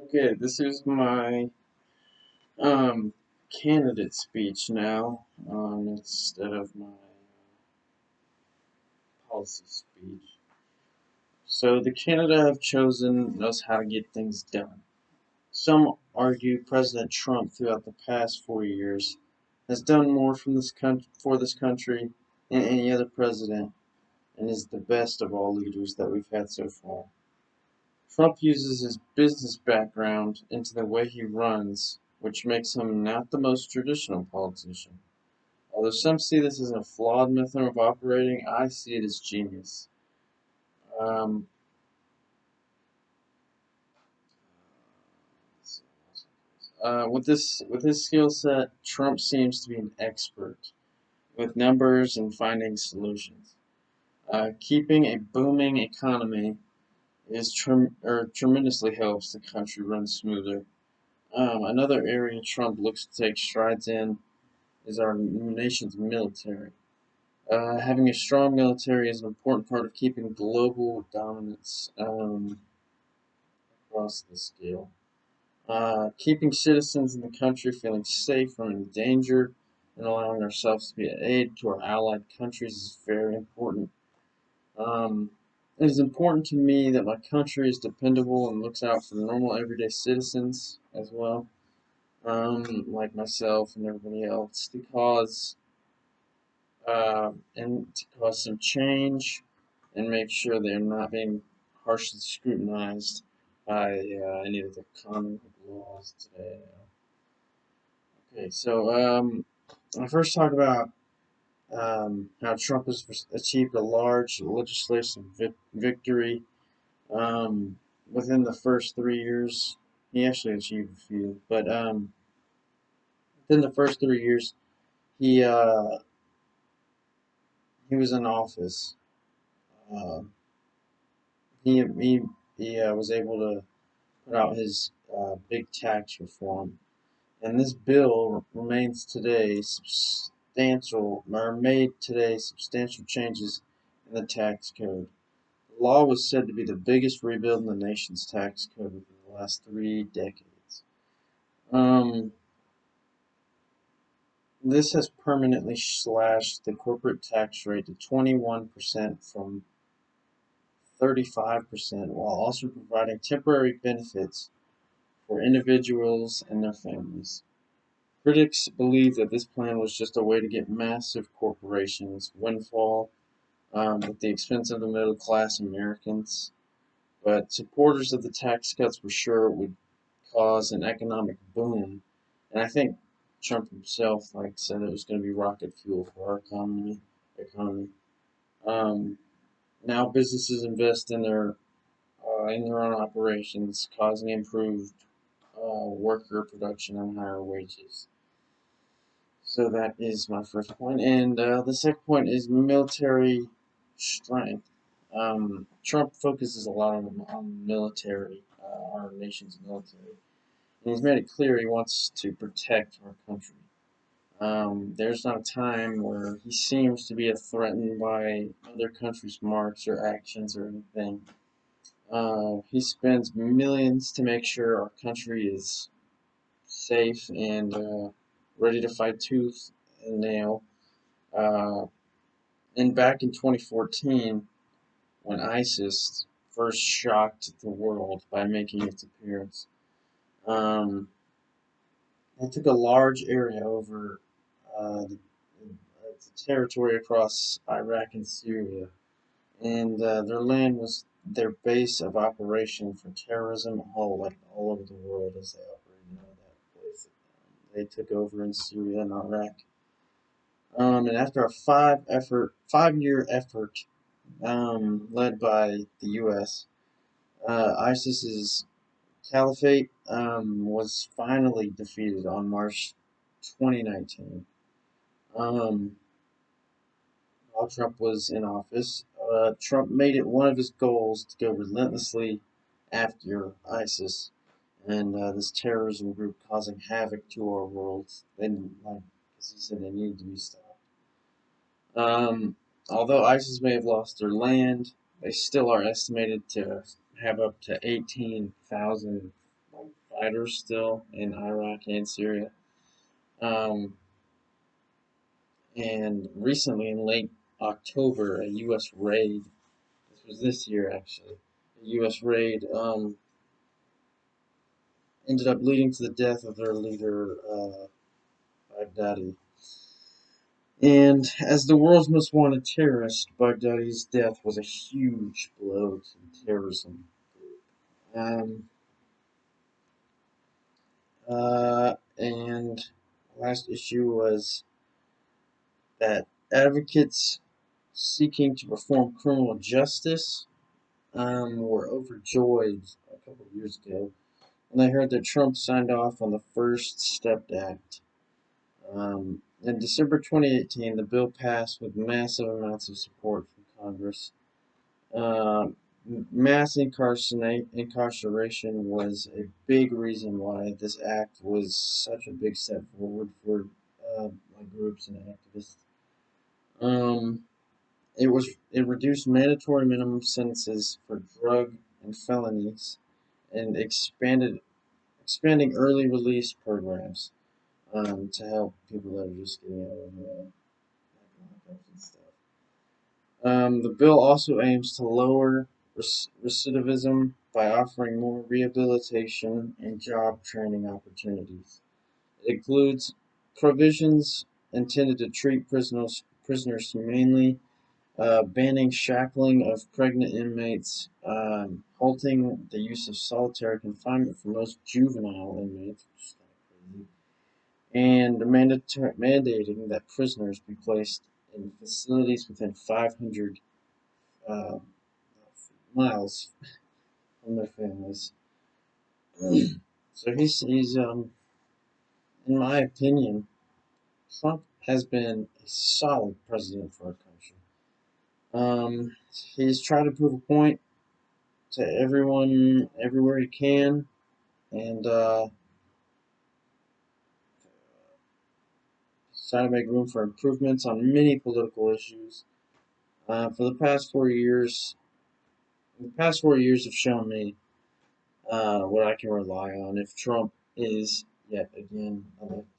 Okay, this is my candidate speech now, instead of my policy speech. So the candidate I've chosen knows how to get things done. Some argue President Trump throughout the past 4 years has done more for this country than any other president and is the best of all leaders that we've had so far. Trump uses his business background into the way he runs, which makes him not the most traditional politician. Although some see this as a flawed method of operating, I see it as genius. Um, with his skill set, Trump seems to be an expert with numbers and finding solutions. Keeping a booming economy tremendously helps the country run smoother. Another area Trump looks to take strides in is our nation's military. Having a strong military is an important part of keeping global dominance across the scale. Keeping citizens in the country feeling safe from any danger and allowing ourselves to be an aid to our allied countries is very important. Um, it is important to me that my country is dependable and looks out for normal everyday citizens as well, like myself and everybody else, to cause some change and make sure they're not being harshly scrutinized by any of the common laws today. Okay, so I first talk about how Trump has achieved a large legislative victory within the first 3 years. He actually achieved a few, but within the first 3 years, he uh, he was in office. Uh, he was able to put out his big tax reform, and this bill remains today substantial, or made today substantial changes in the tax code. The law was said to be the biggest rebuild in the nation's tax code within the last 3 decades. Um, this has permanently slashed the corporate tax rate to 21% from 35%, while also providing temporary benefits for individuals and their families. Critics believe that this plan was just a way to get massive corporations windfall at the expense of the middle class Americans. But supporters of the tax cuts were sure it would cause an economic boom, and I think Trump himself, said it was going to be rocket fuel for our economy. Economy. Um, Now businesses invest in their own operations, causing improved worker production and higher wages. So that is my first point. And the second point is military strength. Trump focuses a lot on military, our nation's military. And he's made it clear he wants to protect our country. There's not a time where he seems to be threatened by other countries' marks or actions or anything. He spends millions to make sure our country is safe and ready to fight tooth and nail. Uh, and back in 2014, when ISIS first shocked the world by making its appearance, um, they took a large area over the territory across Iraq and Syria, and their land was their base of operation for terrorism all over the world as they operated out of that place. They took over in Syria and Iraq. And after a 5 year effort led by the U.S., ISIS's caliphate was finally defeated on March 2019. Um, while Trump was in office, Trump made it one of his goals to go relentlessly after ISIS and this terrorism group causing havoc to our world. And, as he said, they needed to be stopped. Um, Although ISIS may have lost their land, they still are estimated to have up to 18,000 fighters still in Iraq and Syria. Um, and recently, in late October, a U.S. raid, this was this year actually, a U.S. raid ended up leading to the death of their leader, Baghdadi. And as the world's most wanted terrorist, Baghdadi's death was a huge blow to terrorism. Um, and last issue was that advocates seeking to reform criminal justice were overjoyed a couple of years ago when they heard that Trump signed off on the First Step Act. In December 2018, the bill passed with massive amounts of support from Congress. Uh, Mass incarceration was a big reason why this act was such a big step forward for groups and activists. Um, it reduced mandatory minimum sentences for drug and felonies, and expanding early release programs to help people that are just getting out of lockups and stuff. The bill also aims to lower recidivism by offering more rehabilitation and job training opportunities. It includes provisions intended to treat prisoners humanely, banning shackling of pregnant inmates, halting the use of solitary confinement for most juvenile inmates, which is kind of crazy, and mandating that prisoners be placed in facilities within 500 uh, miles from their families. So in my opinion, Trump has been a solid president for our country. He's trying to prove a point to everyone everywhere he can, and he's trying to make room for improvements on many political issues. For the past 4 years have shown me what I can rely on if Trump is yet again elected.